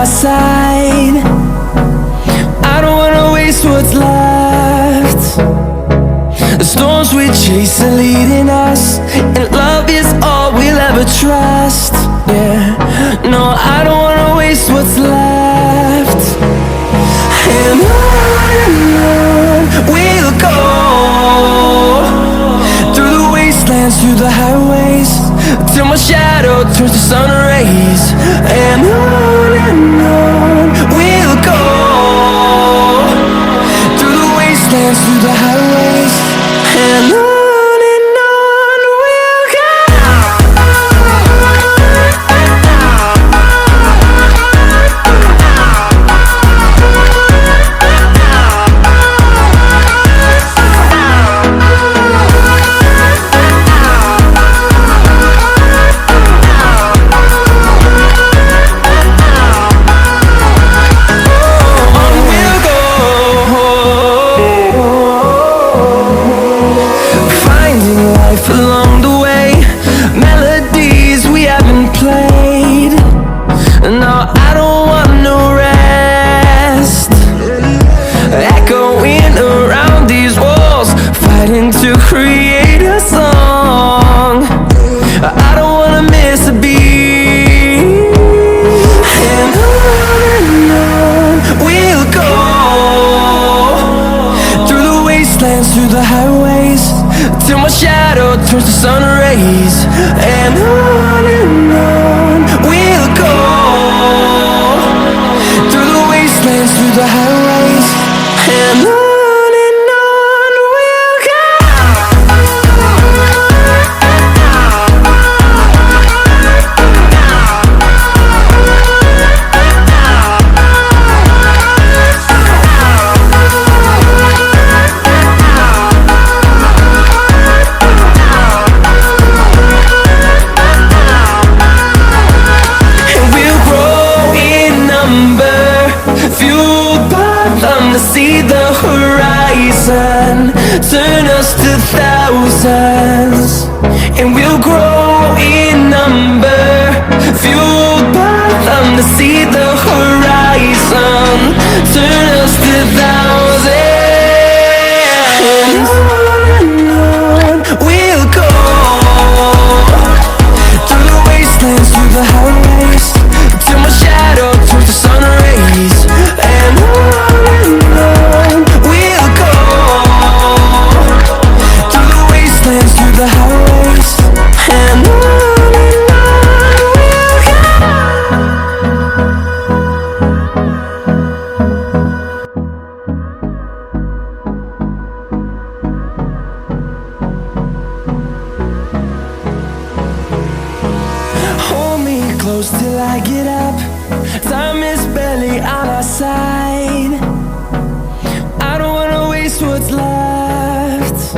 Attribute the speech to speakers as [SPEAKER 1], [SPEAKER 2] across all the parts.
[SPEAKER 1] side. I don't wanna waste what's left. The storms we chase are leading us, and love is all we'll ever trust. Yeah, no, I don't wanna waste what's left. And on we'll go, through the wastelands, through the highways, till my shadow turns to sun rays. And on we'll go, through the wastelands, through the highways, and on we'll go. Along the way, melodies we haven't played. No, I don't want no rest. Echoing around these walls, fighting to create a song. I don't wanna miss a beat. And on we'll go, through the wastelands, through the highways, till my shadow turns to sun rays. And on we'll go, through the wastelands, through the highways, and on we'll go. See the horizon turn us to thousands, and we'll grow in number, fueled by them to see the horizon turn us to thousands. And on we'll go, through the wastelands, through the highways, till my shadow turns to sun rays. And on we'll go, through the wastelands, through the highways, and on we'll go. Hold me close till I get up. Time is barely on our side. I don't wanna waste what's left.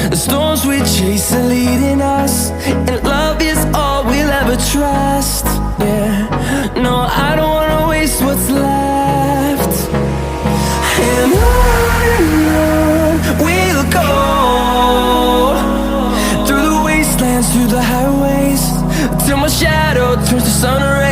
[SPEAKER 1] The storms we chase are leading us, and love is all we'll ever trust. Yeah, no, I don't wanna waste what's left. And on we'll go, through the wastelands, through the highways, till my shadow turns to sun rays.